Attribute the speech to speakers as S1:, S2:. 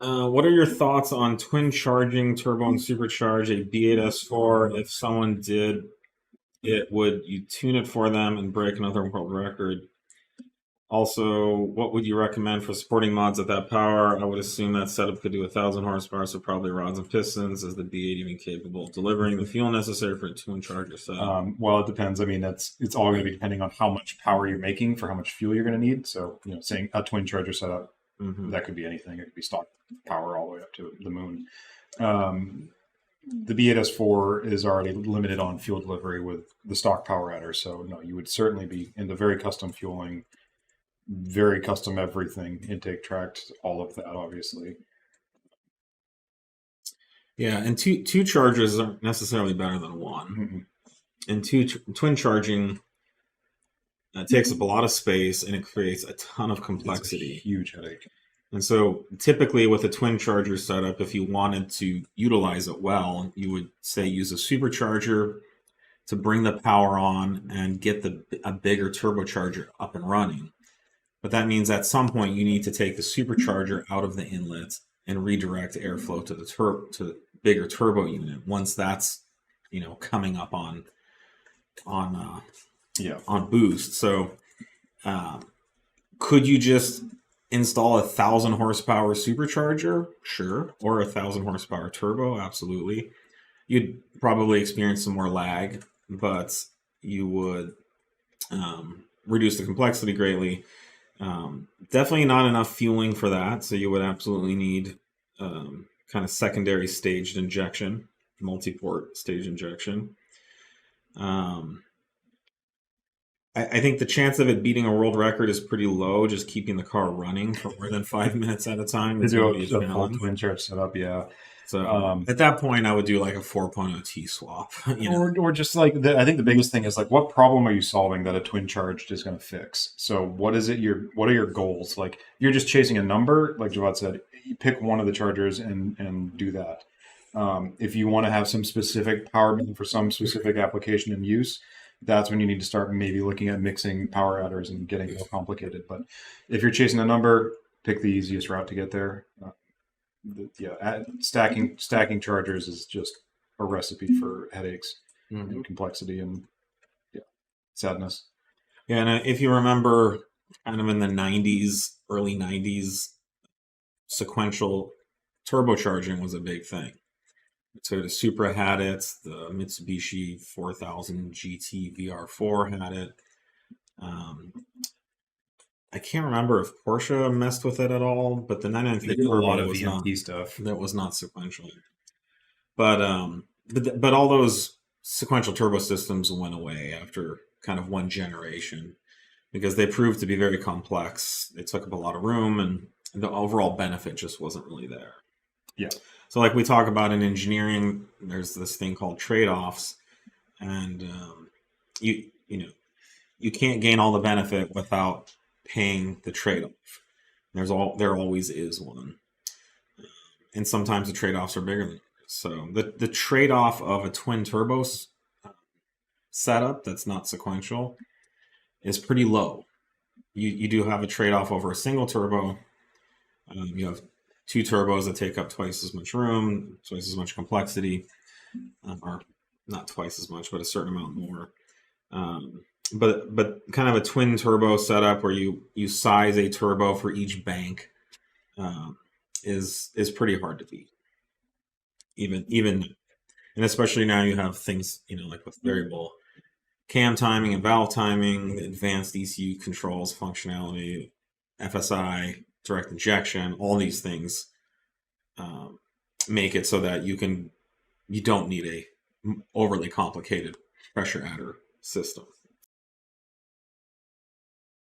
S1: What are your thoughts on twin charging turbo and supercharge a B8S4? If someone did it, would you tune it for them and break another world record? Also, what would you recommend for supporting mods at that power? I would assume that setup could do 1,000 horsepower, so probably rods and pistons. Is the B8 even capable of delivering the fuel necessary for a twin charger setup?
S2: Well, it depends. I mean, it's all going to be depending on how much power you're making for how much fuel you're going to need. So, saying a twin charger setup, that could be anything. It could be stock power all the way up to the moon. The B8S4 is already limited on fuel delivery with the stock power adder. So, no, you would certainly be into very custom fueling, very custom everything, intake tract, all of that, obviously.
S1: Yeah, and two chargers aren't necessarily better than one. And twin charging takes up a lot of space and it creates a ton of complexity.
S2: It's a huge headache.
S1: And so typically with a twin charger setup, if you wanted to utilize it well, you would say use a supercharger to bring the power on and get a bigger turbocharger up and running. But that means at some point you need to take the supercharger out of the inlet and redirect airflow to the bigger turbo unit once that's coming up on boost. So could you just install 1,000 horsepower supercharger? Sure. Or 1,000 horsepower turbo? Absolutely. You'd probably experience some more lag, but you would reduce the complexity greatly. Definitely not enough fueling for that, so you would absolutely need kind of secondary staged injection, multi-port stage injection. I think the chance of it beating a world record is pretty low, just keeping the car running for more than 5 minutes at a time.
S2: To do a full twin charge setup, yeah.
S1: So at that point, I would do like a 4.0 T swap.
S2: Or just like, I think the biggest thing is like, what problem are you solving that a twin charged is going to fix? So what is it? What are your goals? Like, you're just chasing a number, like Javad said, you pick one of the chargers and do that. If you want to have some specific power band for some specific application and use, that's when you need to start maybe looking at mixing power adders and getting more complicated. But if you're chasing a number, pick the easiest route to get there. Stacking chargers is just a recipe for headaches and complexity and sadness.
S1: Yeah, and if you remember, kind of in the 90s, early 90s, sequential turbocharging was a big thing. Toyota Supra had it. The Mitsubishi 4000 GT VR4 had it. I can't remember if Porsche messed with it at all, but the 993
S2: Turbo a lot of VMT stuff
S1: that was not sequential. But all those sequential turbo systems went away after kind of one generation because they proved to be very complex. They took up a lot of room, and the overall benefit just wasn't really there.
S2: Yeah.
S1: So like we talk about in engineering, there's this thing called trade-offs, and you can't gain all the benefit without paying the trade-off. There always is one, and sometimes the trade-offs are bigger than others. So the trade-off of a twin turbo setup that's not sequential is pretty low. You do have a trade-off over a single turbo. You have two turbos that take up twice as much room, twice as much complexity, or not twice as much, but a certain amount more. But kind of a twin turbo setup where you size a turbo for each bank is pretty hard to beat. Even and especially now you have things like with variable cam timing and valve timing, advanced ECU controls functionality, FSI, direct injection, all these things make it so that you don't need a overly complicated pressure adder system.